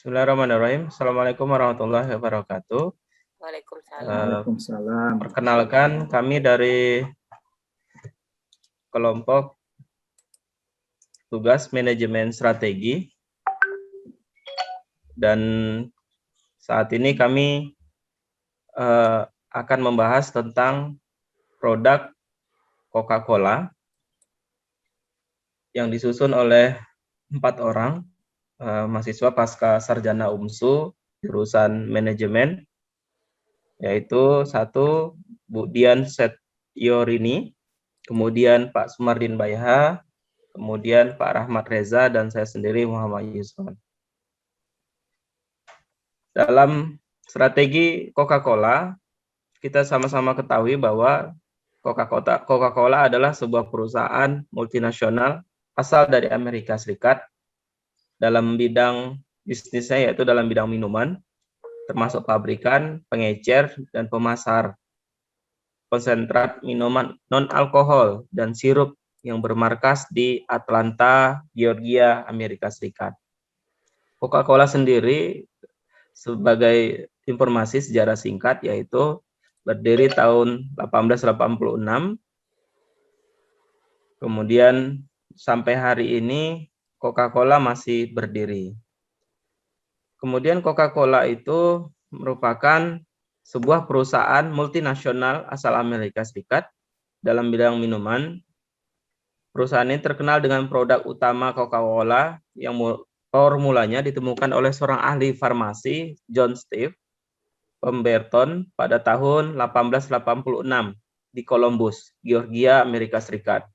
Bismillahirrahmanirrahim. Assalamualaikum warahmatullahi wabarakatuh. Waalaikumsalam. Perkenalkan, kami dari kelompok tugas manajemen strategi, dan saat ini kami akan membahas tentang produk Coca-Cola yang disusun oleh 4 orang mahasiswa pasca sarjana UMSU jurusan manajemen, yaitu 1 Bu Dian Setiorini, kemudian Pak Sumardin Bayha, kemudian Pak Rahmat Reza, dan saya sendiri Muhammad Yusron. Dalam strategi Coca-Cola, kita sama-sama ketahui bahwa Coca-Cola adalah sebuah perusahaan multinasional asal dari Amerika Serikat dalam bidang bisnisnya, yaitu dalam bidang minuman, termasuk pabrikan, pengecer, dan pemasar konsentrat minuman non-alkohol dan sirup yang bermarkas di Atlanta, Georgia, Amerika Serikat. Coca-Cola sendiri, sebagai informasi sejarah singkat, yaitu berdiri tahun 1886, kemudian sampai hari ini Coca-Cola masih berdiri. Kemudian Coca-Cola itu merupakan sebuah perusahaan multinasional asal Amerika Serikat dalam bidang minuman. Perusahaan ini terkenal dengan produk utama Coca-Cola yang formulanya ditemukan oleh seorang ahli farmasi, John Steve Pemberton, pada tahun 1886 di Columbus, Georgia, Amerika Serikat.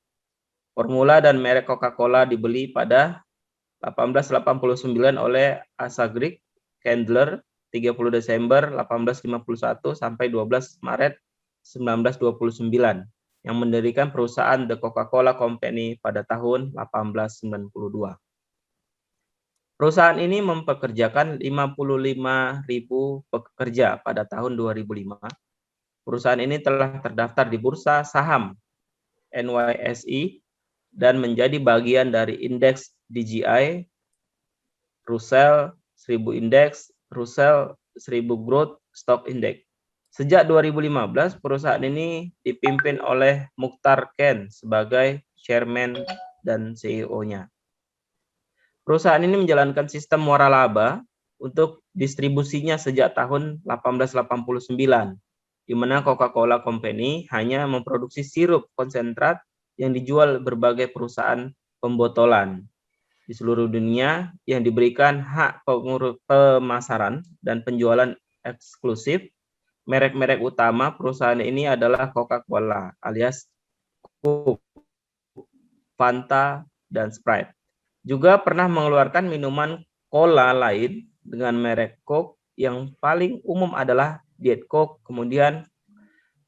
Formula dan merek Coca-Cola dibeli pada 1889 oleh Asa Greg Candler, 30 Desember 1851 sampai 12 Maret 1929, yang mendirikan perusahaan The Coca-Cola Company pada tahun 1892. Perusahaan ini mempekerjakan 55.000 pekerja pada tahun 2005. Perusahaan ini telah terdaftar di Bursa Saham NYSE dan menjadi bagian dari indeks DJI, Russell 1000 Index, Russell 1000 Growth Stock Index. Sejak 2015, perusahaan ini dipimpin oleh Mukhtar Kent sebagai chairman dan CEO-nya. Perusahaan ini menjalankan sistem waralaba untuk distribusinya sejak tahun 1889, di mana Coca-Cola Company hanya memproduksi sirup konsentrat yang dijual berbagai perusahaan pembotolan di seluruh dunia yang diberikan hak pemasaran dan penjualan eksklusif. Merek-merek utama perusahaan ini adalah Coca-Cola alias Coke, Fanta, dan Sprite. Juga pernah mengeluarkan minuman cola lain dengan merek Coke, yang paling umum adalah Diet Coke, kemudian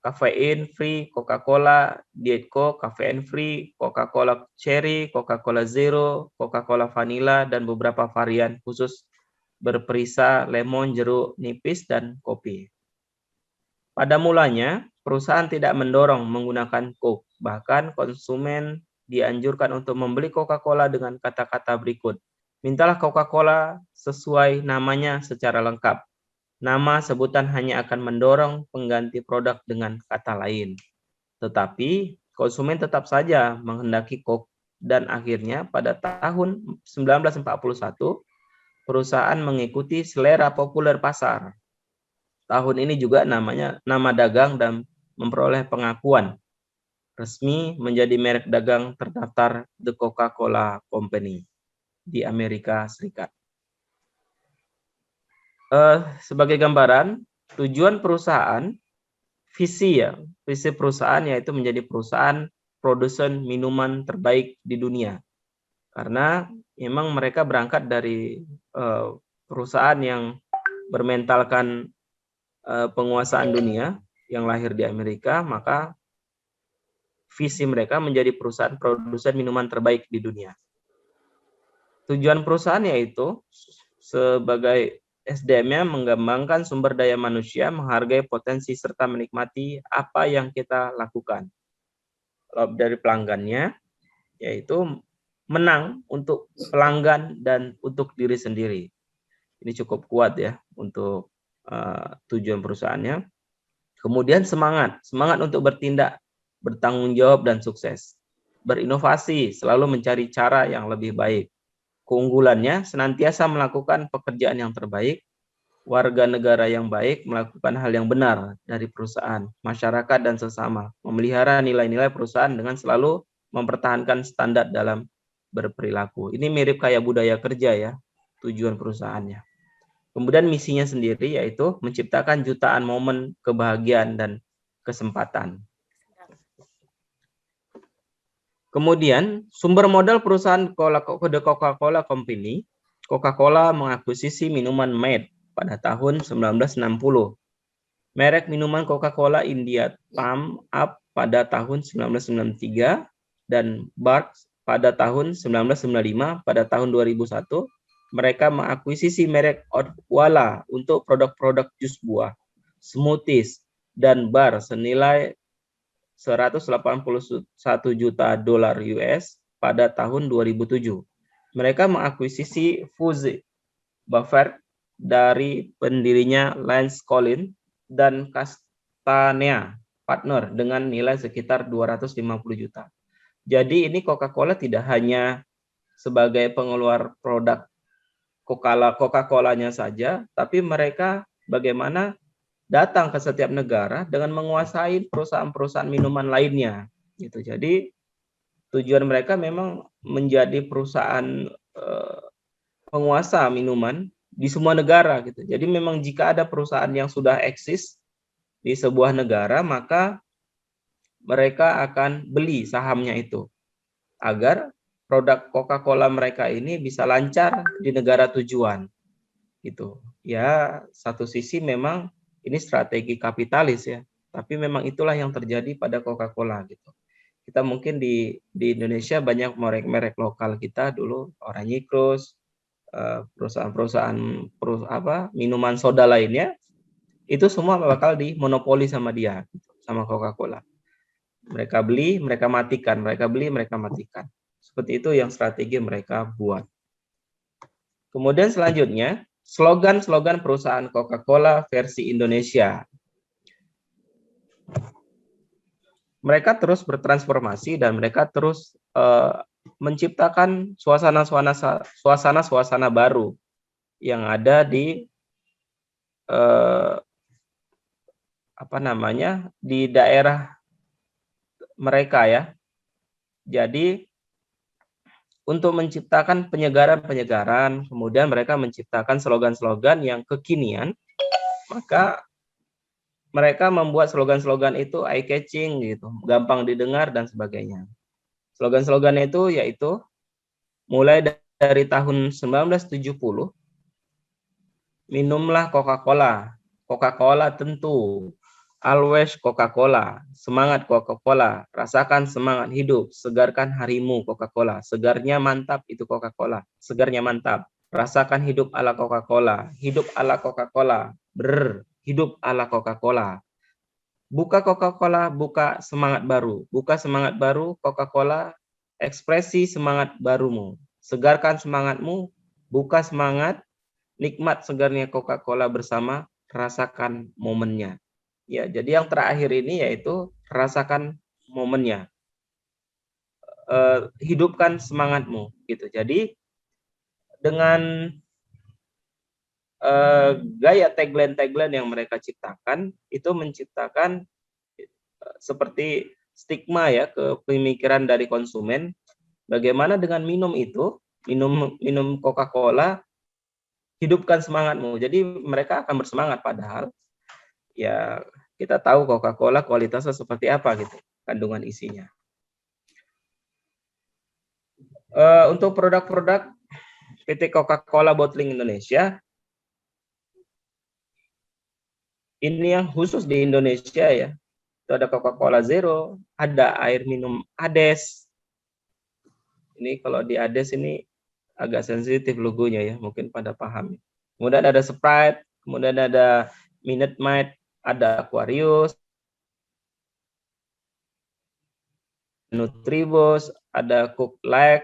Caffeine Free Coca-Cola, Diet Coke, Caffeine Free, Coca-Cola Cherry, Coca-Cola Zero, Coca-Cola Vanilla, dan beberapa varian khusus berperisa lemon, jeruk nipis, dan kopi. Pada mulanya, perusahaan tidak mendorong menggunakan Coke, bahkan konsumen dianjurkan untuk membeli Coca-Cola dengan kata-kata berikut. Mintalah Coca-Cola sesuai namanya secara lengkap. Nama sebutan hanya akan mendorong pengganti produk dengan kata lain. Tetapi konsumen tetap saja menghendaki Coke, dan akhirnya pada tahun 1941 perusahaan mengikuti selera populer pasar. Tahun ini juga nama dagang dan memperoleh pengakuan resmi menjadi merek dagang terdaftar The Coca-Cola Company di Amerika Serikat. Sebagai gambaran, tujuan perusahaan, visi perusahaan yaitu menjadi perusahaan produsen minuman terbaik di dunia. Karena memang mereka berangkat dari perusahaan yang bermentalkan penguasaan dunia yang lahir di Amerika, maka visi mereka menjadi perusahaan produsen minuman terbaik di dunia. Tujuan perusahaan yaitu sebagai SDM-nya mengembangkan sumber daya manusia, menghargai potensi serta menikmati apa yang kita lakukan. Kalau dari pelanggannya, yaitu menang untuk pelanggan dan untuk diri sendiri. Ini cukup kuat ya untuk tujuan perusahaannya. Kemudian semangat untuk bertindak, bertanggung jawab dan sukses. Berinovasi, selalu mencari cara yang lebih baik. Keunggulannya senantiasa melakukan pekerjaan yang terbaik, warga negara yang baik, melakukan hal yang benar dari perusahaan, masyarakat dan sesama, memelihara nilai-nilai perusahaan dengan selalu mempertahankan standar dalam berperilaku. Ini mirip kayak budaya kerja ya, tujuan perusahaannya. Kemudian misinya sendiri yaitu menciptakan jutaan momen kebahagiaan dan kesempatan. Kemudian sumber modal perusahaan The Coca-Cola Company, Coca-Cola mengakuisisi minuman Made pada tahun 1960. Merek minuman Coca-Cola India Thumb Up pada tahun 1993 dan Barq's pada tahun 1995. Pada tahun 2001 mereka mengakuisisi merek Odwalla untuk produk-produk jus buah, smoothies, dan bar senilai 181 juta dolar US pada tahun 2007. Mereka mengakuisisi Fuze Buffett dari pendirinya Lance Collins dan Castanea Partner dengan nilai sekitar 250 juta. Jadi ini Coca-Cola tidak hanya sebagai pengeluar produk Coca-Colanya saja, tapi mereka bagaimana datang ke setiap negara dengan menguasai perusahaan-perusahaan minuman lainnya. Gitu. Jadi tujuan mereka memang menjadi perusahaan penguasa minuman di semua negara. Gitu. Jadi memang jika ada perusahaan yang sudah eksis di sebuah negara, maka mereka akan beli sahamnya itu agar produk Coca-Cola mereka ini bisa lancar di negara tujuan. Gitu. Ya, satu sisi memang ini strategi kapitalis ya, tapi memang itulah yang terjadi pada Coca-Cola gitu. Kita mungkin di Indonesia banyak merek-merek lokal kita dulu, Oranye Cruise, perusahaan-perusahaan minuman soda lainnya, itu semua bakal dimonopoli sama dia, sama Coca-Cola. Mereka beli, mereka matikan, mereka beli, mereka matikan. Seperti itu yang strategi mereka buat. Kemudian selanjutnya, slogan-slogan perusahaan Coca-Cola versi Indonesia. Mereka terus bertransformasi dan mereka terus menciptakan suasana-suasana baru yang ada di di daerah mereka ya. Jadi untuk menciptakan penyegaran-penyegaran, kemudian mereka menciptakan slogan-slogan yang kekinian, maka mereka membuat slogan-slogan itu eye-catching gitu, gampang didengar dan sebagainya. Slogan-slogan itu yaitu mulai dari tahun 1970, minumlah Coca-Cola, Coca-Cola tentu, always Coca-Cola, semangat Coca-Cola, rasakan semangat hidup, segarkan harimu Coca-Cola, segarnya mantap itu Coca-Cola, segarnya mantap, rasakan hidup ala Coca-Cola, hidup ala Coca-Cola, hidup ala Coca-Cola. Buka Coca-Cola, buka semangat baru. Buka semangat baru, Coca-Cola, ekspresi semangat barumu. Segarkan semangatmu, buka semangat, nikmat segarnya Coca-Cola bersama, rasakan momennya. Ya, jadi yang terakhir ini yaitu rasakan momennya. Hidupkan semangatmu gitu. Jadi dengan gaya tagline yang mereka ciptakan itu menciptakan seperti stigma ya ke pemikiran dari konsumen. Bagaimana dengan minum itu, minum Coca-Cola, hidupkan semangatmu. Jadi mereka akan bersemangat padahal ya kita tahu Coca-Cola kualitasnya seperti apa gitu, kandungan isinya. Untuk produk-produk PT Coca-Cola Bottling Indonesia, ini yang khusus di Indonesia ya. Itu ada Coca-Cola Zero, ada air minum Ades. Ini kalau di Ades ini agak sensitif logonya ya, mungkin pada paham. Kemudian ada Sprite, kemudian ada Minute Maid, ada Aquarius, Nutribus, ada Cook Light,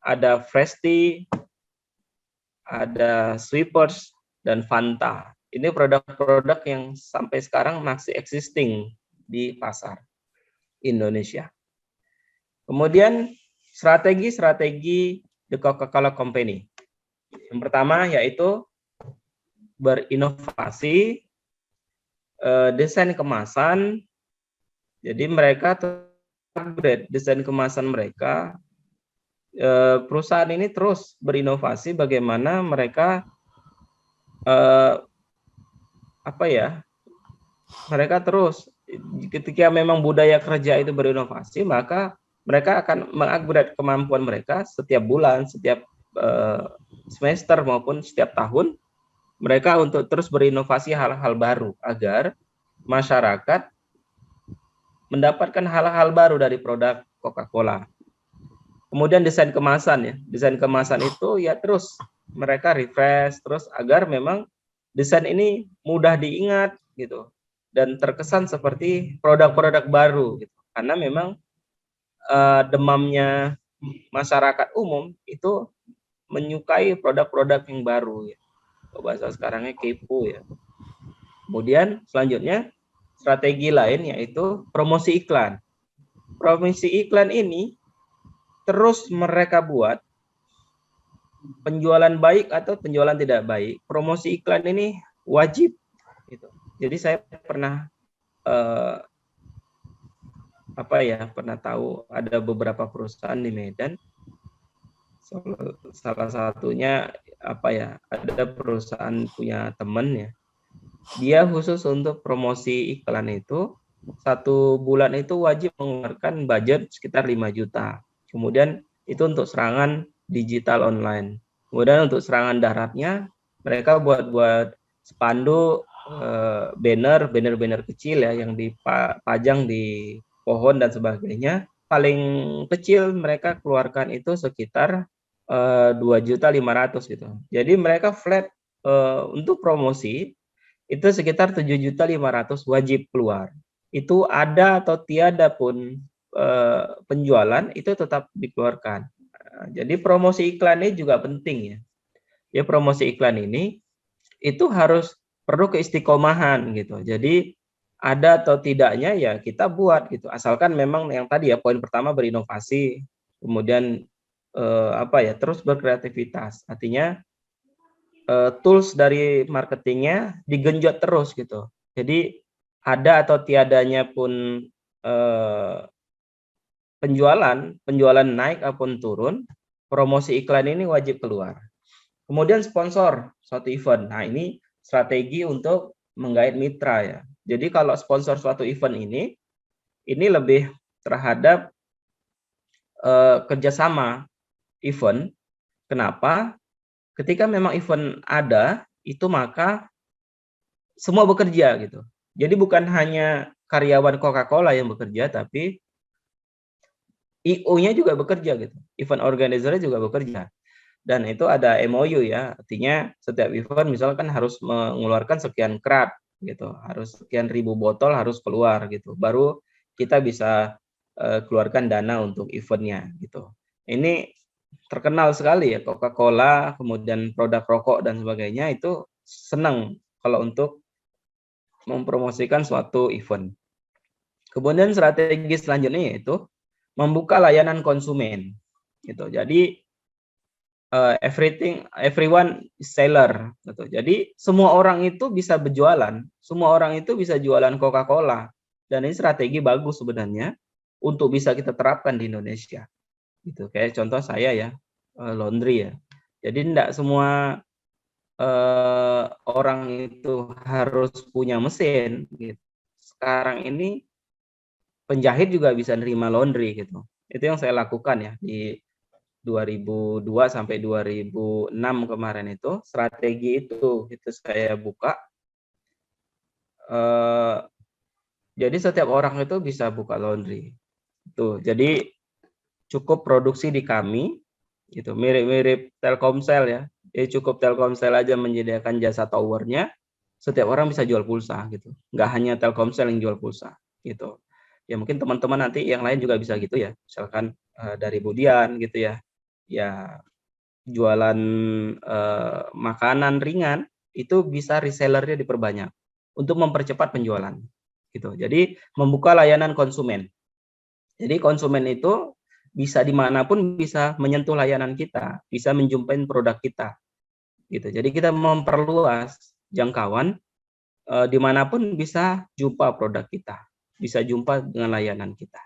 ada Fresty, ada Sweepers, dan Fanta. Ini produk-produk yang sampai sekarang masih existing di pasar Indonesia. Kemudian strategi The Coca-Cola Company. Yang pertama yaitu berinovasi, desain kemasan. Jadi mereka upgrade desain kemasan mereka. Perusahaan ini terus berinovasi bagaimana mereka mereka terus ketika memang budaya kerja itu berinovasi, maka mereka akan mengupgrade kemampuan mereka setiap bulan, setiap semester maupun setiap tahun, mereka untuk terus berinovasi hal-hal baru agar masyarakat mendapatkan hal-hal baru dari produk Coca-Cola. Kemudian desain kemasan ya, desain kemasan itu ya terus mereka refresh terus agar memang desain ini mudah diingat gitu dan terkesan seperti produk-produk baru gitu. Karena memang demamnya masyarakat umum itu menyukai produk-produk yang baru ya. Bahasa sekarangnya kepo ya. Kemudian selanjutnya strategi lain yaitu promosi iklan. Promosi iklan ini terus mereka buat penjualan baik atau penjualan tidak baik, promosi iklan ini wajib. Gitu. Jadi saya pernah pernah tahu ada beberapa perusahaan di Medan. Salah satunya ada perusahaan punya teman ya. Dia khusus untuk promosi iklan itu 1 bulan itu wajib mengeluarkan budget sekitar 5 juta. Kemudian itu untuk serangan digital online. Kemudian untuk serangan daratnya mereka buat spanduk, banner kecil ya yang dipajang di pohon dan sebagainya. Paling kecil mereka keluarkan itu sekitar 2.500.000 gitu. Jadi mereka flat untuk promosi itu sekitar 7.500.000 wajib keluar. Itu ada atau tiada pun penjualan itu tetap dikeluarkan. Jadi promosi iklan ini juga penting ya. Ya promosi iklan ini itu harus perlu keistiqomahan gitu. Jadi ada atau tidaknya ya kita buat gitu. Asalkan memang yang tadi ya poin pertama berinovasi, kemudian terus berkreativitas. Artinya tools dari marketingnya digenjot terus gitu. Jadi ada atau tiadanya pun penjualan naik ataupun turun, promosi iklan ini wajib keluar. Kemudian sponsor suatu event. Nah, ini strategi untuk menggait mitra ya. Jadi kalau sponsor suatu event ini lebih terhadap kerjasama event. Kenapa? Ketika memang event ada, itu maka semua bekerja gitu. Jadi bukan hanya karyawan Coca-Cola yang bekerja, tapi IO-nya juga bekerja gitu. Event organizer-nya juga bekerja. Dan itu ada MOU ya, artinya setiap event misalkan harus mengeluarkan sekian krat gitu, harus sekian ribu botol harus keluar gitu. Baru kita bisa keluarkan dana untuk eventnya gitu. Ini terkenal sekali ya Coca-Cola, kemudian produk rokok dan sebagainya itu senang kalau untuk mempromosikan suatu event. Kemudian strategi selanjutnya yaitu membuka layanan konsumen gitu. Jadi everyone is seller gitu. Jadi semua orang itu bisa berjualan, semua orang itu bisa jualan Coca-Cola. Dan ini strategi bagus sebenarnya untuk bisa kita terapkan di Indonesia. Gitu. Kayak contoh saya ya, laundry ya. Jadi tidak semua orang itu harus punya mesin gitu. Sekarang ini penjahit juga bisa nerima laundry gitu. Itu yang saya lakukan ya di 2002 sampai 2006 kemarin itu strategi itu saya buka. Jadi setiap orang itu bisa buka laundry. Tuh, jadi cukup produksi di kami gitu, mirip-mirip Telkomsel ya. Jadi cukup Telkomsel aja menyediakan jasa towernya, setiap orang bisa jual pulsa gitu. Nggak hanya Telkomsel yang jual pulsa gitu. Ya mungkin teman-teman nanti yang lain juga bisa gitu ya. Misalkan dari Budian gitu ya. Ya jualan makanan ringan, itu bisa resellernya diperbanyak untuk mempercepat penjualan gitu. Jadi membuka layanan konsumen. Jadi konsumen itu bisa dimanapun bisa menyentuh layanan kita, bisa menjumpai produk kita gitu. Jadi kita memperluas jangkauan, dimanapun bisa jumpa produk kita, bisa jumpa dengan layanan kita.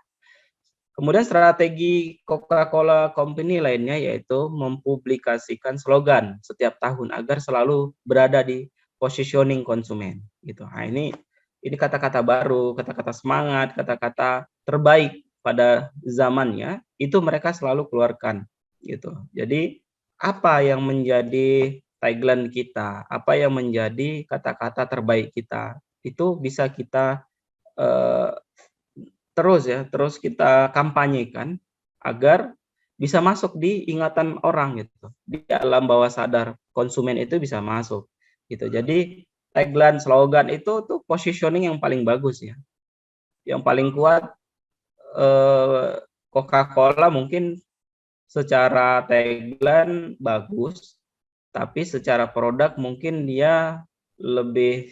Kemudian strategi Coca-Cola Company lainnya yaitu mempublikasikan slogan setiap tahun agar selalu berada di positioning konsumen gitu. Nah, ini kata-kata baru, kata-kata semangat, kata-kata terbaik pada zamannya itu mereka selalu keluarkan gitu. Jadi apa yang menjadi tagline kita, apa yang menjadi kata-kata terbaik kita, itu bisa kita eh, terus kita kampanyekan agar bisa masuk di ingatan orang gitu. Di alam bawah sadar konsumen itu bisa masuk gitu. Jadi tagline, slogan itu tuh positioning yang paling bagus ya. Yang paling kuat Coca-Cola mungkin secara tagline bagus, tapi secara produk mungkin dia lebih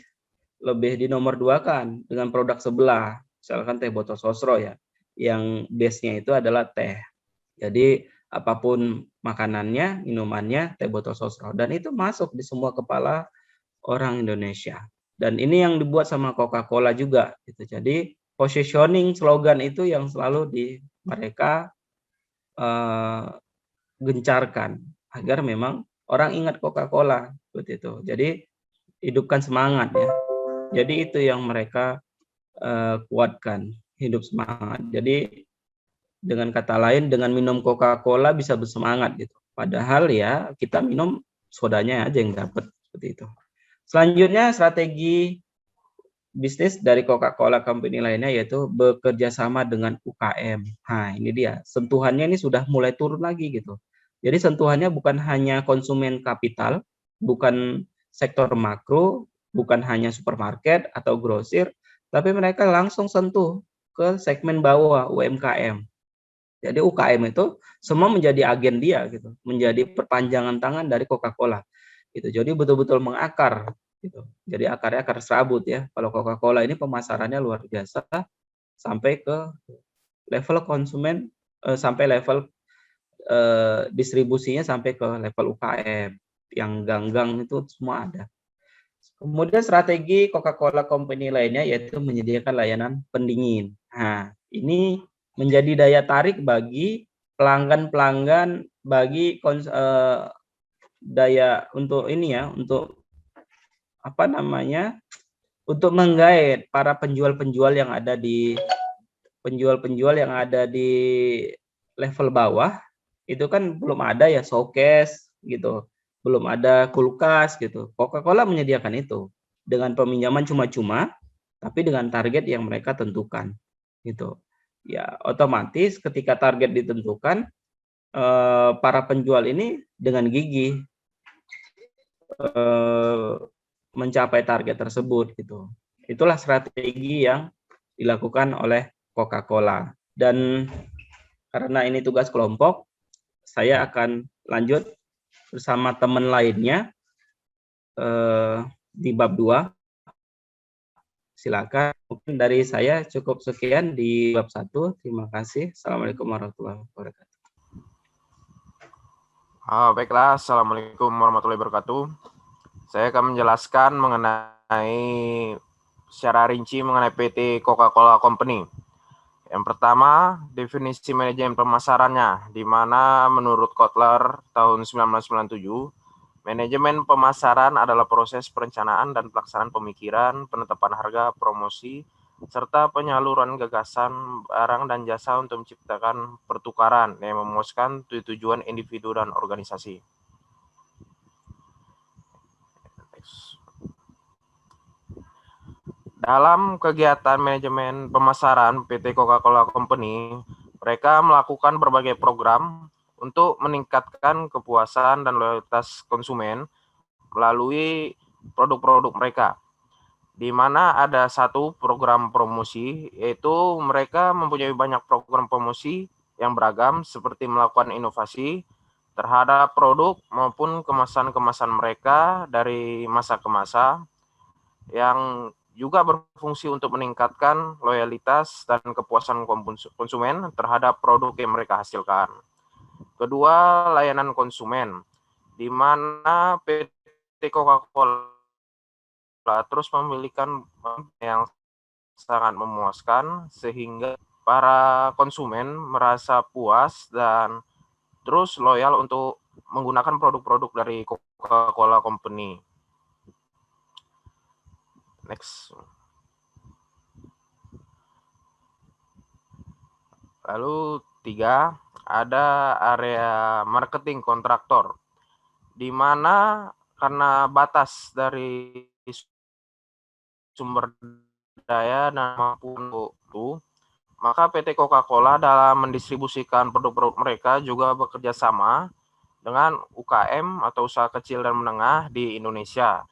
lebih dinomor dua kan dengan produk sebelah, misalkan teh botol sosro ya, yang base-nya itu adalah teh. Jadi apapun makanannya, minumannya, teh botol sosro. Dan itu masuk di semua kepala orang Indonesia. Dan ini yang dibuat sama Coca-Cola juga. Gitu. Jadi positioning slogan itu yang selalu mereka gencarkan agar memang orang ingat Coca-Cola seperti itu. Jadi hidupkan semangat ya. Jadi itu yang mereka kuatkan, hidup semangat. Jadi dengan kata lain, dengan minum Coca-Cola bisa bersemangat gitu. Padahal ya kita minum sodanya aja yang dapat seperti itu. Selanjutnya strategi bisnis dari Coca-Cola Company lainnya yaitu bekerja sama dengan UKM. Nah ini dia, sentuhannya ini sudah mulai turun lagi gitu. Jadi sentuhannya bukan hanya konsumen kapital, bukan sektor makro, bukan hanya supermarket atau grosir, tapi mereka langsung sentuh ke segmen bawah UMKM. Jadi UKM itu semua menjadi agen dia gitu, menjadi perpanjangan tangan dari Coca-Cola. Gitu. Jadi betul-betul mengakar gitu. Jadi akarnya akar serabut ya. Kalau Coca-Cola ini pemasarannya luar biasa sampai ke level konsumen, sampai level distribusinya sampai ke level UKM. Yang gang-gang itu semua ada. Kemudian strategi Coca-Cola Company lainnya yaitu menyediakan layanan pendingin. Nah, ini menjadi daya tarik bagi pelanggan-pelanggan, bagi daya untuk ini ya, untuk apa namanya, untuk menggait para penjual-penjual yang ada di level bawah. Itu kan belum ada ya showcase gitu, belum ada kulkas gitu. Coca-Cola menyediakan itu dengan peminjaman cuma-cuma, tapi dengan target yang mereka tentukan gitu. Ya otomatis ketika target ditentukan, para penjual ini dengan gigih mencapai target tersebut gitu. Itulah strategi yang dilakukan oleh Coca-Cola. Dan karena ini tugas kelompok, saya akan lanjut bersama teman lainnya di bab 2. Silakan. Mungkin dari saya cukup sekian di bab 1. Terima kasih. Assalamualaikum warahmatullahi wabarakatuh. Baiklah, Assalamualaikum warahmatullahi wabarakatuh. Saya akan menjelaskan mengenai secara rinci mengenai PT Coca-Cola Company. Yang pertama, definisi manajemen pemasarannya, di mana menurut Kotler tahun 1997, manajemen pemasaran adalah proses perencanaan dan pelaksanaan pemikiran, penetapan harga, promosi, serta penyaluran gagasan barang dan jasa untuk menciptakan pertukaran yang memuaskan tujuan individu dan organisasi. Dalam kegiatan manajemen pemasaran PT Coca-Cola Company, mereka melakukan berbagai program untuk meningkatkan kepuasan dan loyalitas konsumen melalui produk-produk mereka, di mana ada satu program promosi, yaitu mereka mempunyai banyak program promosi yang beragam seperti melakukan inovasi, terhadap produk maupun kemasan-kemasan mereka dari masa ke masa, yang juga berfungsi untuk meningkatkan loyalitas dan kepuasan konsumen terhadap produk yang mereka hasilkan. Kedua, layanan konsumen, di mana PT Coca-Cola terus memiliki yang sangat memuaskan sehingga para konsumen merasa puas dan terus loyal untuk menggunakan produk-produk dari Coca-Cola Company. Next. Lalu 3, ada area marketing kontraktor, di mana karena batas dari sumber daya dan maupun itu, maka PT Coca-Cola dalam mendistribusikan produk-produk mereka juga bekerja sama dengan UKM atau usaha kecil dan menengah di Indonesia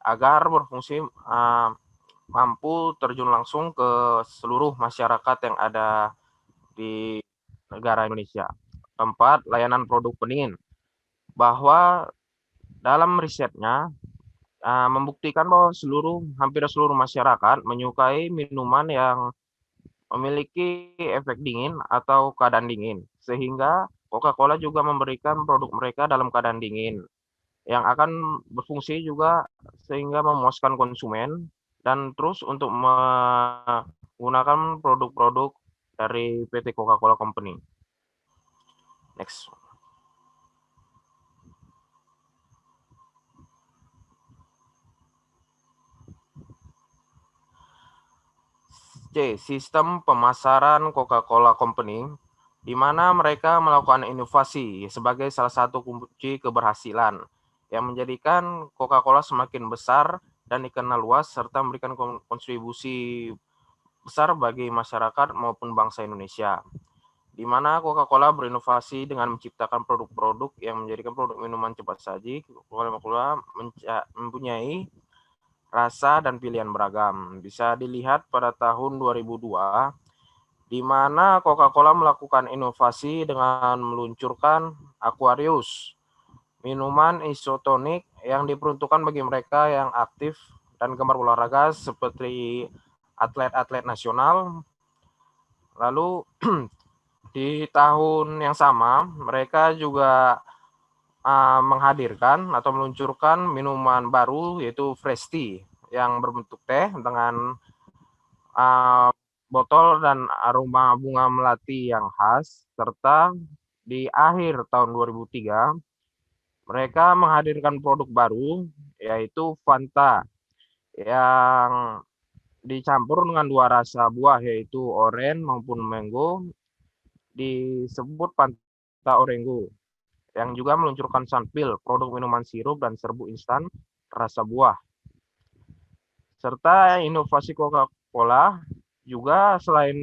agar berfungsi mampu terjun langsung ke seluruh masyarakat yang ada di negara Indonesia. Keempat, layanan produk pendingin, bahwa dalam risetnya membuktikan bahwa hampir seluruh masyarakat menyukai minuman yang memiliki efek dingin atau keadaan dingin, sehingga Coca-Cola juga memberikan produk mereka dalam keadaan dingin yang akan berfungsi juga sehingga memuaskan konsumen dan terus untuk menggunakan produk-produk dari PT Coca-Cola Company. Next. C. Sistem pemasaran Coca-Cola Company, di mana mereka melakukan inovasi sebagai salah satu kunci keberhasilan yang menjadikan Coca-Cola semakin besar dan dikenal luas serta memberikan kontribusi besar bagi masyarakat maupun bangsa Indonesia, di mana Coca-Cola berinovasi dengan menciptakan produk-produk yang menjadikan produk minuman cepat saji. Coca-Cola mempunyai rasa dan pilihan beragam. Bisa dilihat pada tahun 2002, di mana Coca-Cola melakukan inovasi dengan meluncurkan Aquarius, minuman isotonik yang diperuntukkan bagi mereka yang aktif dan gemar olahraga seperti atlet-atlet nasional. Lalu di tahun yang sama, mereka juga menghadirkan atau meluncurkan minuman baru yaitu Fresh Tea yang berbentuk teh dengan botol dan aroma bunga melati yang khas, serta di akhir tahun 2003 mereka menghadirkan produk baru yaitu Fanta yang dicampur dengan 2 rasa buah yaitu orange maupun mango, disebut Fanta Orango, yang juga meluncurkan Sunpil, produk minuman sirup dan serbuk instan rasa buah. Serta inovasi Coca-Cola juga selain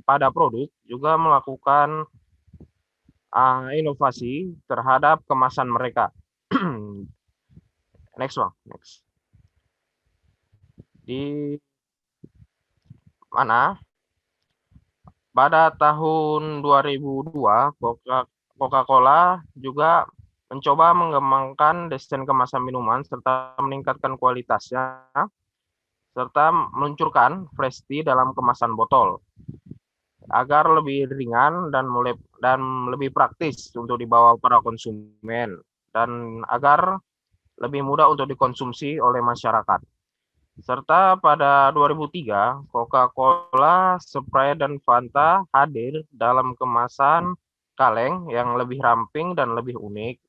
pada produk, juga melakukan inovasi terhadap kemasan mereka. Next one, next. Di mana pada tahun 2002, Coca-Cola juga mencoba mengembangkan desain kemasan minuman serta meningkatkan kualitasnya, serta meluncurkan Fresh Tea dalam kemasan botol agar lebih ringan dan lebih praktis untuk dibawa para konsumen dan agar lebih mudah untuk dikonsumsi oleh masyarakat. Serta pada 2003, Coca-Cola, Sprite, dan Fanta hadir dalam kemasan kaleng yang lebih ramping dan lebih unik.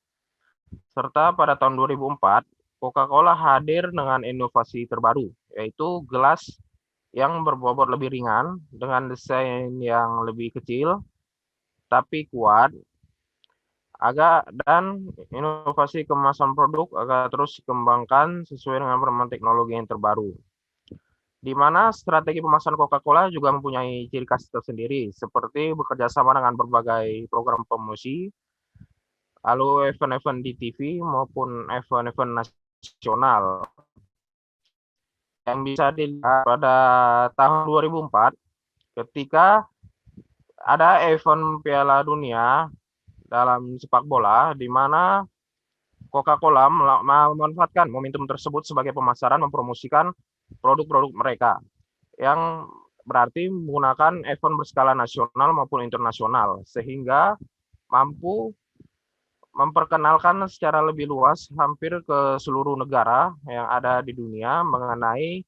Serta pada tahun 2004, Coca-Cola hadir dengan inovasi terbaru, yaitu gelas yang berbobot lebih ringan dengan desain yang lebih kecil tapi kuat, dan inovasi kemasan produk agar terus dikembangkan sesuai dengan perkembangan teknologi yang terbaru. Di mana strategi pemasaran Coca-Cola juga mempunyai ciri khas tersendiri, seperti bekerja sama dengan berbagai program promosi, lalu event-event di TV maupun event-event nasional. Yang bisa dilihat pada tahun 2004, ketika ada event Piala Dunia dalam sepak bola, di mana Coca-Cola memanfaatkan momentum tersebut sebagai pemasaran mempromosikan produk-produk mereka yang berarti menggunakan event berskala nasional maupun internasional sehingga mampu memperkenalkan secara lebih luas hampir ke seluruh negara yang ada di dunia mengenai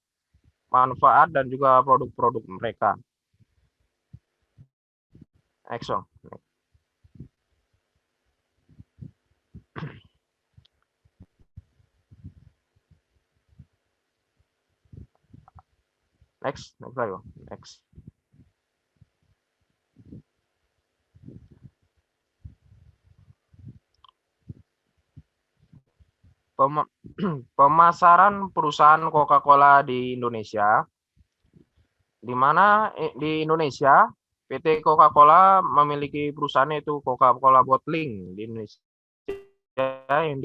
manfaat dan juga produk-produk mereka. Action. Next. Pemasaran perusahaan Coca-Cola di Indonesia, di mana di Indonesia PT Coca-Cola memiliki perusahaan yaitu Coca-Cola Bottling di Indonesia yang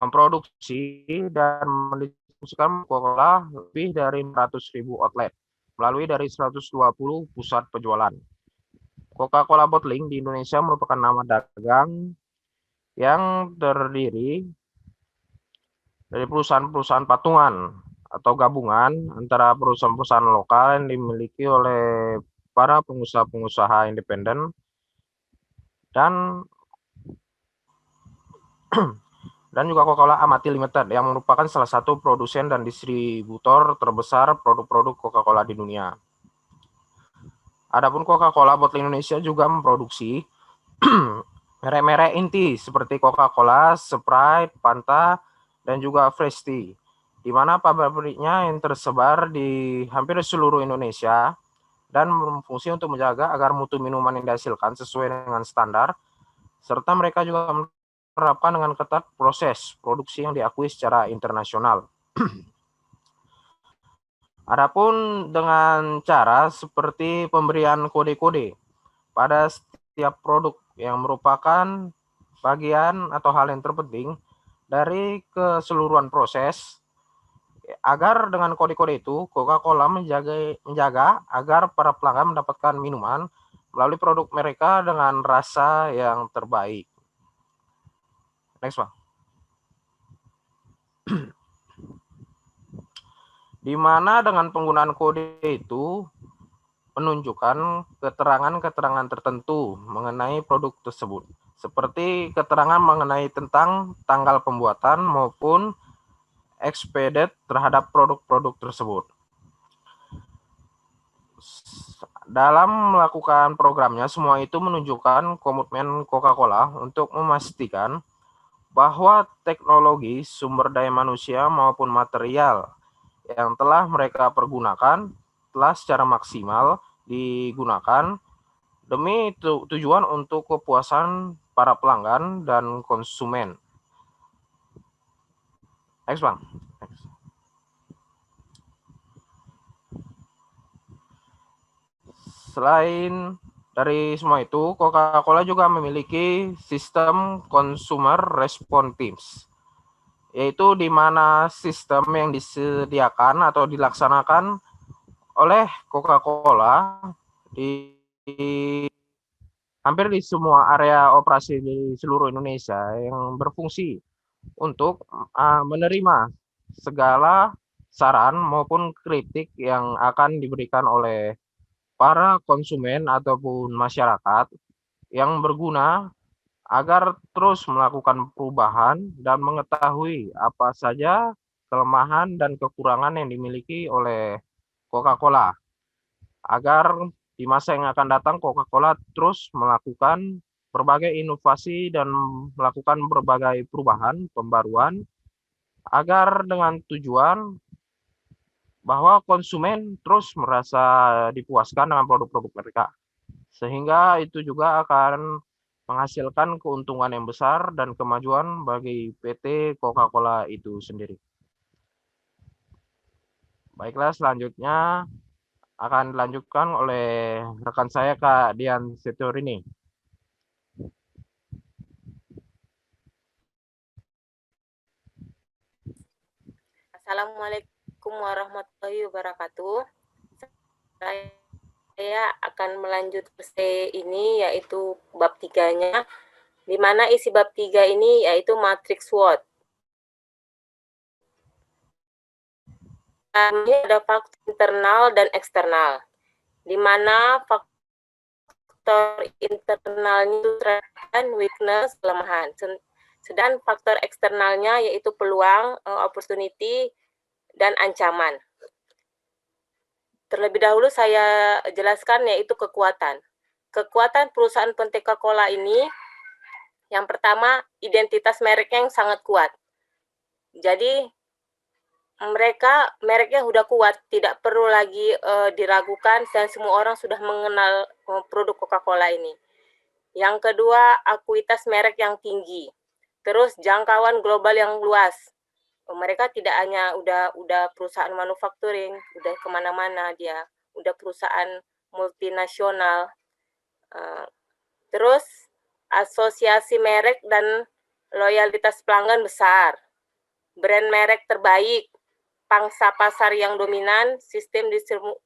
memproduksi dan mendistribusikan Coca-Cola lebih dari 400.000 outlet melalui dari 120 pusat penjualan. Coca-Cola Bottling di Indonesia merupakan nama dagang yang terdiri dari perusahaan-perusahaan patungan atau gabungan antara perusahaan-perusahaan lokal yang dimiliki oleh para pengusaha-pengusaha independen dan juga Coca-Cola Amati Limited yang merupakan salah satu produsen dan distributor terbesar produk-produk Coca-Cola di dunia. Adapun Coca-Cola Bottling Indonesia juga memproduksi merek-merek inti seperti Coca-Cola, Sprite, Fanta, dan juga Fresh Tea, di mana pabriknya yang tersebar di hampir seluruh Indonesia dan berfungsi untuk menjaga agar mutu minuman yang dihasilkan sesuai dengan standar, serta mereka juga menerapkan dengan ketat proses produksi yang diakui secara internasional. Adapun dengan cara seperti pemberian kode-kode pada setiap produk yang merupakan bagian atau hal yang terpenting dari keseluruhan proses, agar dengan kode-kode itu Coca-Cola menjaga agar para pelanggan mendapatkan minuman melalui produk mereka dengan rasa yang terbaik. Next, Pak. Di mana dengan penggunaan kode itu menunjukkan keterangan-keterangan tertentu mengenai produk tersebut, seperti keterangan mengenai tentang tanggal pembuatan maupun expired terhadap produk-produk tersebut. Dalam melakukan programnya, semua itu menunjukkan komitmen Coca-Cola untuk memastikan bahwa teknologi sumber daya manusia maupun material yang telah mereka pergunakan telah secara maksimal digunakan demi tujuan untuk kepuasan para pelanggan dan konsumen. Next, Bang. Next. Selain dari semua itu, Coca-Cola juga memiliki sistem consumer response teams, yaitu di mana sistem yang disediakan atau dilaksanakan oleh Coca-Cola di hampir di semua area operasi di seluruh Indonesia yang berfungsi untuk menerima segala saran maupun kritik yang akan diberikan oleh para konsumen ataupun masyarakat yang berguna agar terus melakukan perubahan dan mengetahui apa saja kelemahan dan kekurangan yang dimiliki oleh Coca-Cola, agar di masa yang akan datang Coca-Cola terus melakukan berbagai inovasi dan melakukan berbagai perubahan, pembaruan, agar dengan tujuan bahwa konsumen terus merasa dipuaskan dengan produk-produk mereka. Sehingga itu juga akan menghasilkan keuntungan yang besar dan kemajuan bagi PT Coca-Cola itu sendiri. Baiklah, selanjutnya akan dilanjutkan oleh rekan saya Kak Dian Setiorini. Assalamualaikum warahmatullahi wabarakatuh. Saya akan melanjutkan ini yaitu bab 3-nya di mana isi bab 3 ini yaitu matriks SWOT. Ini ada faktor internal dan eksternal, di mana faktor internalnya itu strength, weakness, kelemahan. Sedangkan faktor eksternalnya yaitu peluang, opportunity, dan ancaman. Terlebih dahulu saya jelaskan yaitu kekuatan. Kekuatan perusahaan Penteka Kola ini, yang pertama, identitas mereknya yang sangat kuat. Jadi mereknya sudah kuat, tidak perlu lagi diragukan dan semua orang sudah mengenal produk Coca-Cola ini. Yang kedua, akuitas merek yang tinggi. Terus jangkauan global yang luas. Mereka tidak hanya udah perusahaan manufacturing, udah kemana-mana dia, udah perusahaan multinasional. Terus asosiasi merek dan loyalitas pelanggan besar, brand merek terbaik, pangsa pasar yang dominan, sistem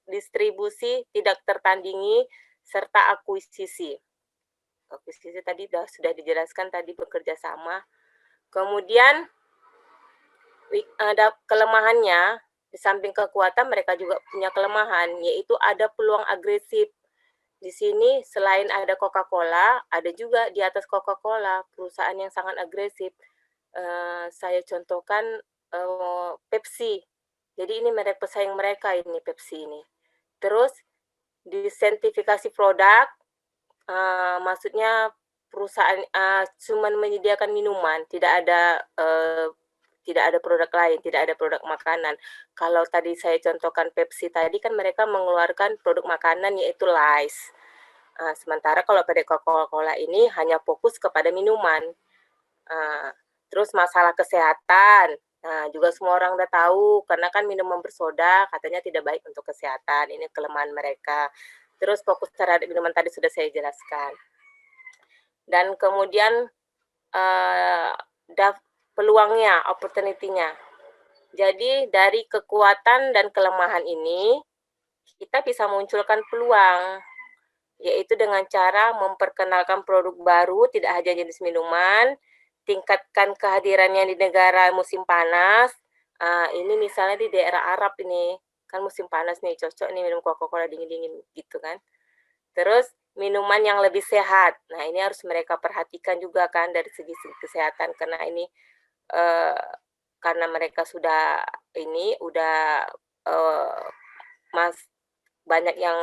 distribusi tidak tertandingi, serta akuisisi. Akuisisi tadi sudah dijelaskan tadi, bekerja sama. Kemudian ada kelemahannya, di samping kekuatan mereka juga punya kelemahan, yaitu ada peluang agresif. Di sini selain ada Coca-Cola, ada juga di atas Coca-Cola perusahaan yang sangat agresif. Saya contohkan Pepsi. Jadi ini merek pesaing mereka ini, Pepsi ini. Terus disentifikasi produk, maksudnya perusahaan cuma menyediakan minuman, tidak ada produk lain, tidak ada produk makanan. Kalau tadi saya contohkan Pepsi tadi kan mereka mengeluarkan produk makanan yaitu Lays. Sementara kalau pada Coca-Cola ini hanya fokus kepada minuman. Terus masalah kesehatan, juga semua orang udah tahu karena kan minuman bersoda katanya tidak baik untuk kesehatan. Ini kelemahan mereka. Terus fokus terhadap minuman tadi sudah saya jelaskan. Dan kemudian peluangnya, opportunity-nya. Jadi dari kekuatan dan kelemahan ini, kita bisa munculkan peluang, yaitu dengan cara memperkenalkan produk baru, tidak hanya jenis minuman, tingkatkan kehadirannya di negara musim panas. Ini misalnya di daerah Arab ini, kan musim panas nih, cocok nih minum Coca-Cola dingin-dingin gitu kan. Terus minuman yang lebih sehat. Nah, ini harus mereka perhatikan juga kan dari segi kesehatan, karena ini karena mereka sudah banyak yang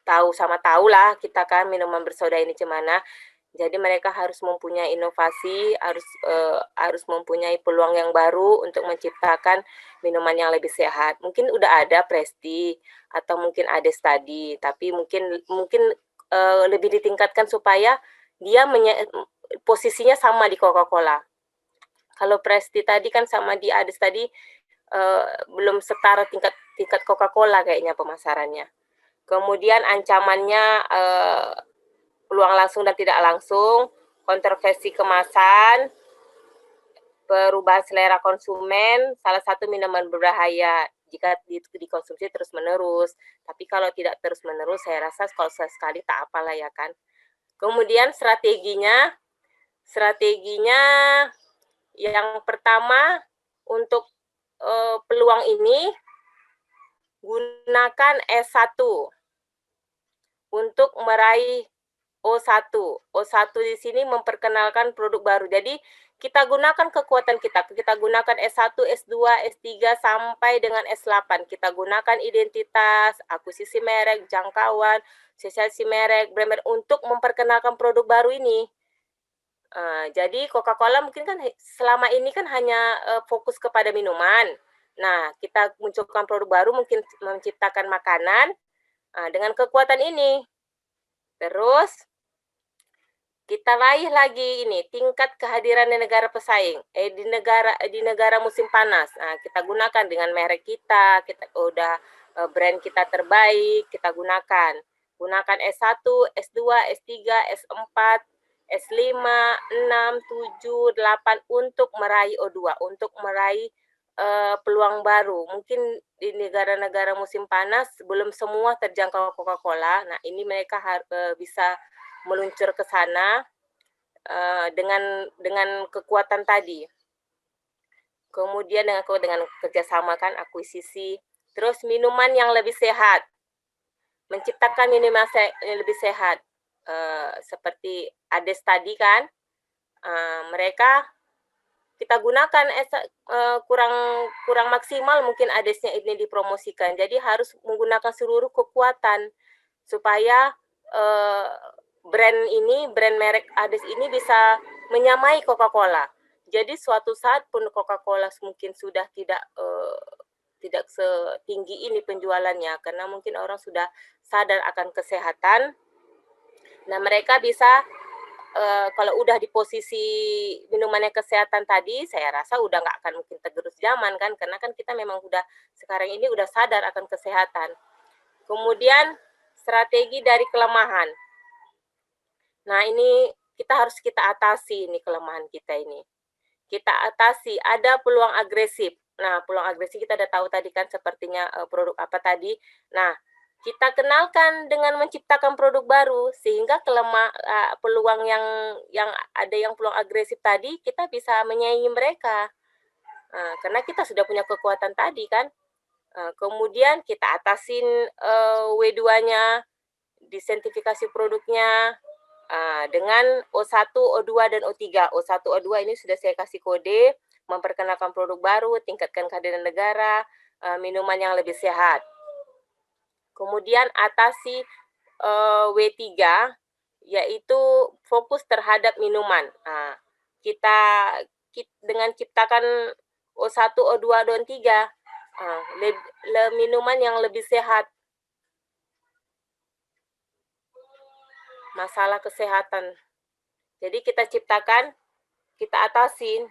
tahu lah kita kan minuman bersoda ini gimana. Jadi mereka harus mempunyai inovasi, harus mempunyai peluang yang baru untuk menciptakan minuman yang lebih sehat. Mungkin udah ada Presti atau mungkin ada Study, tapi mungkin lebih ditingkatkan supaya dia posisinya sama di Coca-Cola. Kalau Presti tadi kan sama di Ades tadi belum setara tingkat Coca-Cola kayaknya pemasarannya. Kemudian ancamannya peluang langsung dan tidak langsung, kontroversi kemasan, perubahan selera konsumen, salah satu minuman berbahaya jika dikonsumsi terus-menerus. Tapi kalau tidak terus-menerus, saya rasa kalau sekali tak apalah ya kan. Kemudian strateginya yang pertama untuk peluang ini, gunakan S1 untuk meraih O1. O1 di sini memperkenalkan produk baru. Jadi kita gunakan kekuatan kita gunakan S1, S2, S3 sampai dengan S8. Kita gunakan identitas, akuisisi merek, jangkauan, sosialisasi merek, brand merek untuk memperkenalkan produk baru ini. Jadi Coca-Cola mungkin kan selama ini kan hanya fokus kepada minuman. Nah, kita munculkan produk baru, mungkin menciptakan makanan dengan kekuatan ini. Terus kita raih lagi ini tingkat kehadiran di negara pesaing, di negara musim panas. Nah, kita gunakan dengan merek kita udah brand kita terbaik, kita gunakan S1, S2, S3, S4, S5, 6, 7, 8 untuk meraih O2, untuk meraih peluang baru. Mungkin di negara-negara musim panas belum semua terjangkau Coca-Cola. Nah, ini mereka bisa meluncur ke sana. dengan kekuatan tadi. Kemudian dengan kerjasama kan, akuisisi. Terus minuman yang lebih sehat, menciptakan minuman yang lebih sehat, seperti ADES tadi kan, mereka kita gunakan kurang maksimal mungkin ADES-nya ini dipromosikan. Jadi harus menggunakan seluruh kekuatan supaya brand merek ADES ini bisa menyamai Coca-Cola. Jadi suatu saat pun Coca-Cola mungkin sudah tidak setinggi ini penjualannya, karena mungkin orang sudah sadar akan kesehatan. Nah, mereka bisa kalau udah di posisi minumannya kesehatan tadi, saya rasa udah nggak akan mungkin tergerus zaman kan, karena kan kita memang udah sekarang ini udah sadar akan kesehatan. Kemudian strategi dari kelemahan. Nah, ini harus kita atasi ini kelemahan kita ini. Kita atasi, ada peluang agresif. Nah, peluang agresif kita udah tahu tadi kan sepertinya produk apa tadi. Nah, kita kenalkan dengan menciptakan produk baru sehingga peluang yang ada yang peluang agresif tadi kita bisa menyaingi mereka. Karena kita sudah punya kekuatan tadi kan. Kemudian kita atasin W2-nya, disentifikasi produknya, dengan O1, O2, dan O3. O1, O2 ini sudah saya kasih kode, memperkenalkan produk baru, tingkatkan kehadiran negara, minuman yang lebih sehat. Kemudian atasi W3, yaitu fokus terhadap minuman. Kita dengan ciptakan O1, O2, dan O3, minuman yang lebih sehat. Masalah kesehatan. Jadi kita ciptakan, kita atasi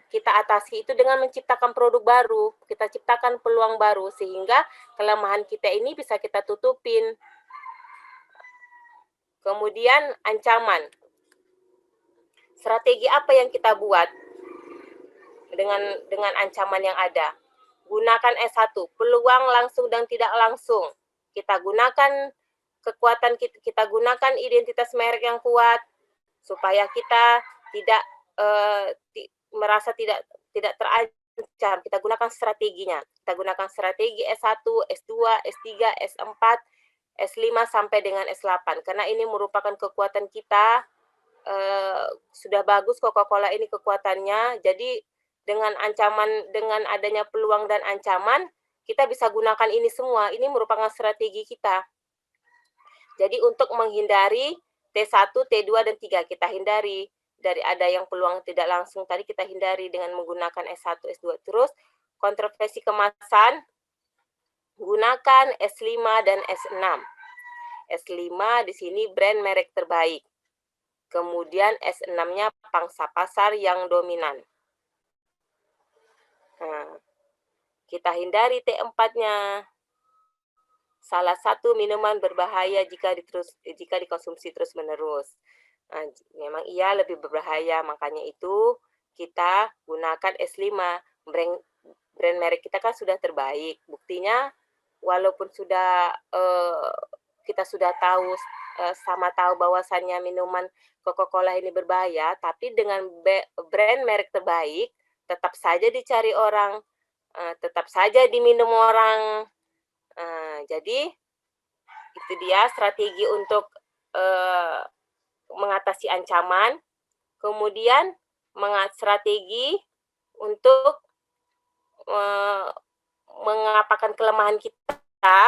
itu dengan menciptakan produk baru, kita ciptakan peluang baru sehingga kelemahan kita ini bisa kita tutupin. Kemudian ancaman. Strategi apa yang kita buat dengan ancaman yang ada? Gunakan S1, peluang langsung dan tidak langsung. Kita gunakan kekuatan kita gunakan identitas merek yang kuat supaya kita tidak merasa tidak terancam. Kita gunakan strateginya. Kita gunakan strategi S1, S2, S3, S4, S5 sampai dengan S8 karena ini merupakan kekuatan kita. Sudah bagus Coca-Cola ini kekuatannya. Jadi dengan adanya peluang dan ancaman, kita bisa gunakan ini semua. Ini merupakan strategi kita. Jadi untuk menghindari T1, T2, dan 3, kita hindari. Dari ada yang peluang tidak langsung tadi kita hindari dengan menggunakan S1, S2. Terus kontroversi kemasan, gunakan S5 dan S6. S5 di sini brand merek terbaik. Kemudian S6-nya pangsa pasar yang dominan. Nah, kita hindari T4-nya. Salah satu minuman berbahaya jika dikonsumsi terus-menerus. Nah, memang iya lebih berbahaya, makanya itu kita gunakan S5. Brand merek kita kan sudah terbaik. Buktinya walaupun kita sudah tahu bahwasannya minuman Coca-Cola ini berbahaya, tapi dengan brand merek terbaik tetap saja dicari orang, tetap saja diminum orang. Jadi itu dia strategi untuk mengatasi ancaman. Kemudian strategi untuk mengapakan kelemahan kita,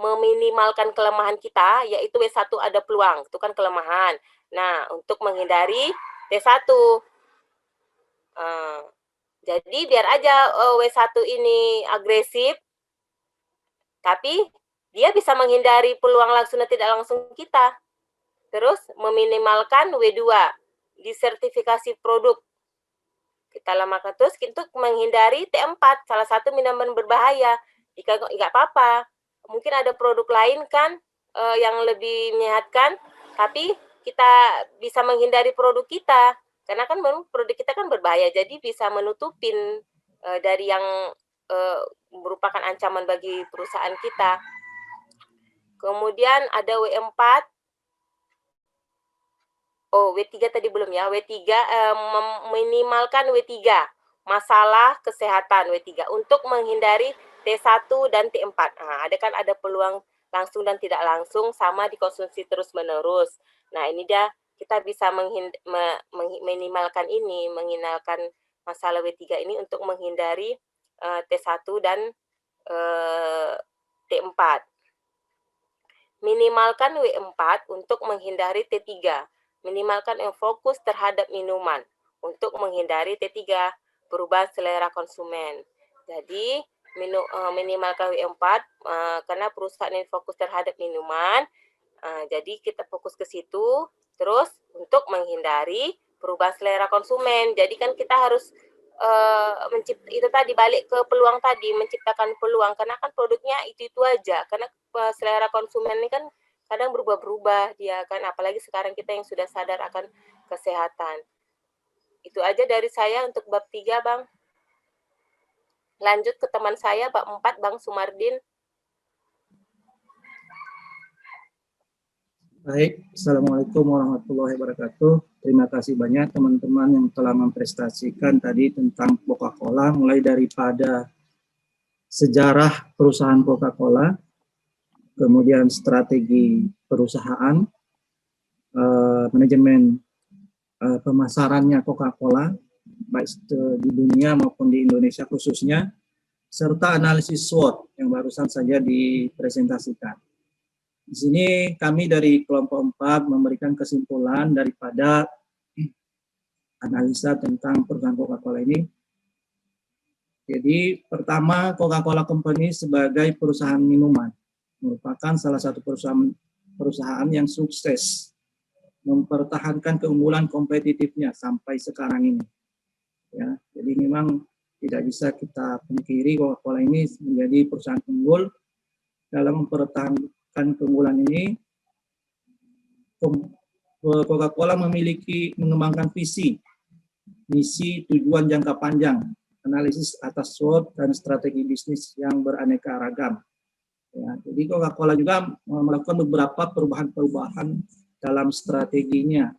meminimalkan kelemahan kita, yaitu W1 ada peluang, itu kan kelemahan. Nah, untuk menghindari T1. Jadi biar aja W1 ini agresif, tapi dia bisa menghindari peluang langsung dan tidak langsung kita. Terus meminimalkan W2, disertifikasi produk. Kita lamakan terus untuk menghindari T4, salah satu minuman berbahaya. Jika nggak apa-apa, mungkin ada produk lain kan yang lebih menyehatkan, tapi kita bisa menghindari produk kita. Karena kan produk kita kan berbahaya, jadi bisa menutupin dari yang merupakan ancaman bagi perusahaan kita. Kemudian ada W4, W3 tadi belum ya. W3 minimalkan W3, masalah kesehatan W3 untuk menghindari T1 dan T4. Nah, ada peluang langsung dan tidak langsung sama dikonsumsi terus-menerus. Nah, ini dia kita bisa minimalkan masalah W3 ini untuk menghindari T1 dan T4. Minimalkan W4 untuk menghindari T3. Minimalkan yang fokus terhadap minuman untuk menghindari T3, perubahan selera konsumen. Jadi, minimalkan W4 karena perusahaan yang fokus terhadap minuman, jadi kita fokus ke situ, terus untuk menghindari perubahan selera konsumen. Jadi kan kita harus itu tadi balik ke peluang tadi, menciptakan peluang, karena kan produknya itu aja, karena selera konsumen ini kan kadang berubah-berubah dia kan, apalagi sekarang kita yang sudah sadar akan kesehatan. Itu aja dari saya untuk bab 3, Bang. Lanjut ke teman saya bab 4, Bang Sumardin. Baik, Assalamualaikum warahmatullahi wabarakatuh. Terima kasih banyak teman-teman yang telah memprestasikan tadi tentang Coca-Cola, mulai daripada sejarah perusahaan Coca-Cola, kemudian strategi perusahaan, manajemen pemasarannya Coca-Cola, baik di dunia maupun di Indonesia khususnya, serta analisis SWOT yang barusan saja dipresentasikan. Di sini kami dari kelompok 4 memberikan kesimpulan daripada analisa tentang perusahaan Coca-Cola ini. Jadi pertama, Coca-Cola Company sebagai perusahaan minuman merupakan salah satu perusahaan yang sukses mempertahankan keunggulan kompetitifnya sampai sekarang ini. Ya, jadi memang tidak bisa kita pungkiri Coca-Cola ini menjadi perusahaan unggul dalam mempertahankan keunggulan ini. Coca-Cola mengembangkan visi, misi, tujuan jangka panjang, analisis atas SWOT dan strategi bisnis yang beraneka ragam. Ya, jadi Coca-Cola juga melakukan beberapa perubahan-perubahan dalam strateginya.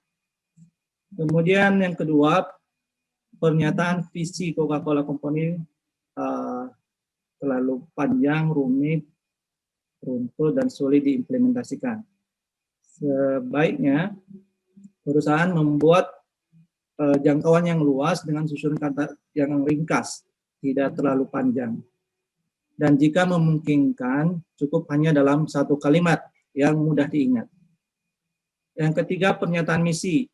Kemudian yang kedua, pernyataan visi Coca-Cola Company terlalu panjang, rumit, rumput, dan sulit diimplementasikan. Sebaiknya perusahaan membuat jangkauan yang luas dengan susunan kata yang ringkas, tidak terlalu panjang. Dan jika memungkinkan, cukup hanya dalam satu kalimat yang mudah diingat. Yang ketiga, pernyataan misi.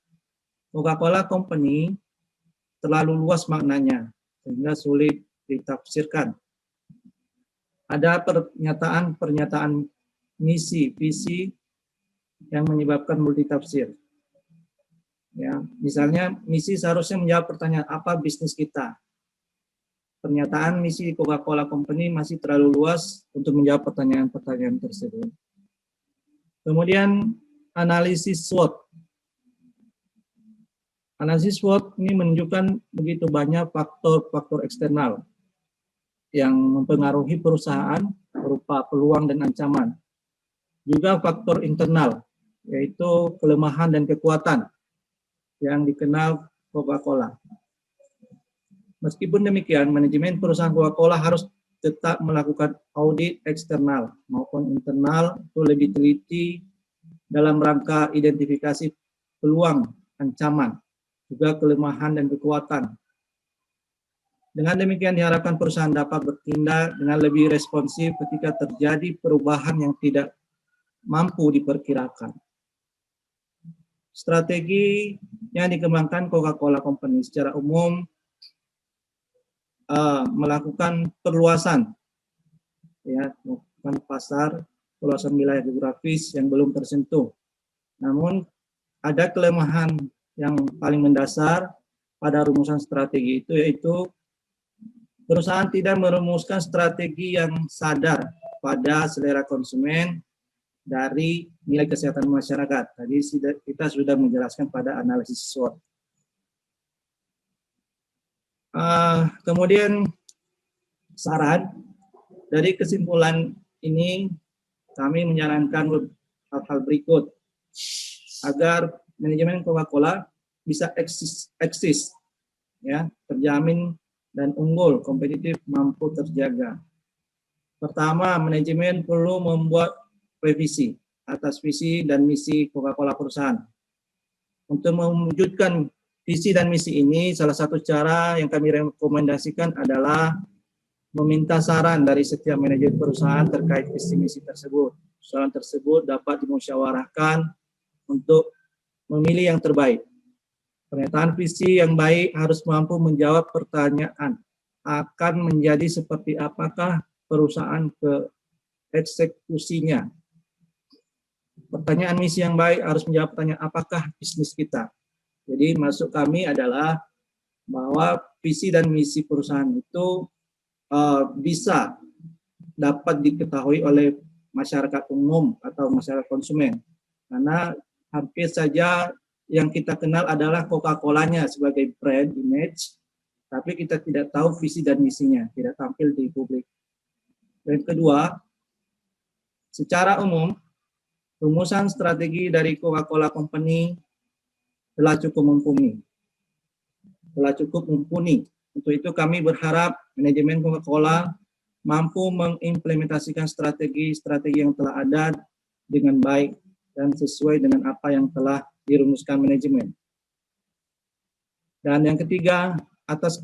Coca-Cola Company terlalu luas maknanya, sehingga sulit ditafsirkan. Ada pernyataan misi, visi yang menyebabkan multitafsir. Ya, misalnya misi seharusnya menjawab pertanyaan apa bisnis kita. Pernyataan misi Coca-Cola Company masih terlalu luas untuk menjawab pertanyaan-pertanyaan tersebut. Kemudian analisis SWOT. Analisis SWOT ini menunjukkan begitu banyak faktor-faktor eksternal yang mempengaruhi perusahaan berupa peluang dan ancaman. Juga faktor internal, yaitu kelemahan dan kekuatan yang dikenal Coca-Cola. Meskipun demikian, manajemen perusahaan Coca-Cola harus tetap melakukan audit eksternal maupun internal untuk lebih teliti dalam rangka identifikasi peluang, ancaman, juga kelemahan dan kekuatan. Dengan demikian diharapkan perusahaan dapat bertindak dengan lebih responsif ketika terjadi perubahan yang tidak mampu diperkirakan. Strategi yang dikembangkan Coca-Cola Company secara umum melakukan perluasan, ya, melakukan pasar, perluasan wilayah geografis yang belum tersentuh. Namun ada kelemahan yang paling mendasar pada rumusan strategi itu, yaitu perusahaan tidak merumuskan strategi yang sadar pada selera konsumen dari nilai kesehatan masyarakat. Tadi kita sudah menjelaskan pada analisis SWOT. Kemudian saran dari kesimpulan ini, kami menyarankan hal-hal berikut agar manajemen Coca-Cola bisa eksis, ya, terjamin dan unggul, kompetitif, mampu terjaga. Pertama, manajemen perlu membuat revisi atas visi dan misi Coca-Cola perusahaan. Untuk mewujudkan visi dan misi ini, salah satu cara yang kami rekomendasikan adalah meminta saran dari setiap manajer perusahaan terkait visi misi tersebut. Saran tersebut dapat dimusyawarahkan untuk memilih yang terbaik. Pernyataan visi yang baik harus mampu menjawab pertanyaan, akan menjadi seperti apakah perusahaan ke eksekusinya. Pertanyaan misi yang baik harus menjawab pertanyaan apakah bisnis kita. Jadi maksud kami adalah bahwa visi dan misi perusahaan itu bisa dapat diketahui oleh masyarakat umum atau masyarakat konsumen. Karena hampir saja yang kita kenal adalah Coca-Colanya sebagai brand image, tapi kita tidak tahu visi dan misinya, tidak tampil di publik. Dan kedua, secara umum, rumusan strategi dari Coca-Cola Company telah cukup mumpuni. Untuk itu kami berharap manajemen Coca-Cola mampu mengimplementasikan strategi-strategi yang telah ada dengan baik dan sesuai dengan apa yang telah dirumuskan manajemen. Dan yang ketiga, atas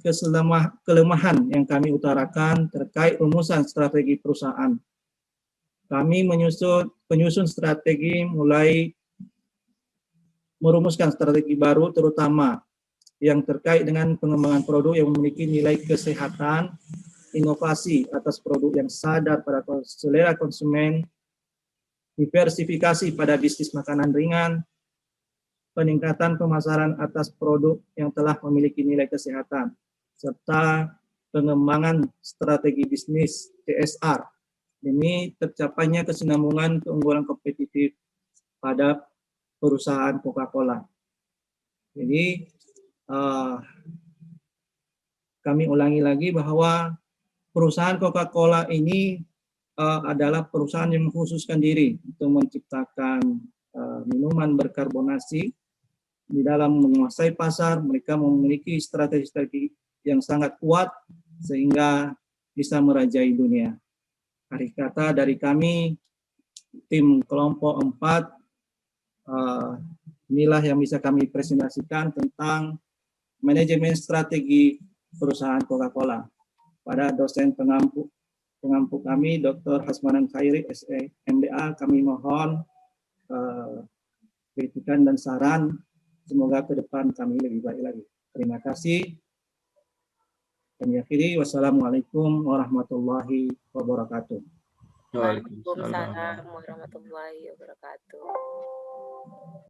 kelemahan yang kami utarakan terkait rumusan strategi perusahaan. Kami penyusun strategi mulai merumuskan strategi baru, terutama yang terkait dengan pengembangan produk yang memiliki nilai kesehatan, inovasi atas produk yang sadar pada selera konsumen, diversifikasi pada bisnis makanan ringan, peningkatan pemasaran atas produk yang telah memiliki nilai kesehatan, serta pengembangan strategi bisnis CSR. Ini tercapainya kesinambungan keunggulan kompetitif pada perusahaan Coca-Cola. Jadi kami ulangi lagi bahwa perusahaan Coca-Cola ini adalah perusahaan yang mengkhususkan diri untuk menciptakan minuman berkarbonasi. Di dalam menguasai pasar, mereka memiliki strategi-strategi yang sangat kuat sehingga bisa merajai dunia. Akhir kata dari kami, tim kelompok 4, inilah yang bisa kami presentasikan tentang manajemen strategi perusahaan Coca-Cola. Pada dosen pengampu kami, Dr. Hasmanan Khairi, SE, MBA, kami mohon kritikan dan saran. Semoga ke depan kami lebih baik lagi. Terima kasih. Kami akhiri. Wassalamualaikum warahmatullahi wabarakatuh. Waalaikumsalam warahmatullahi wabarakatuh.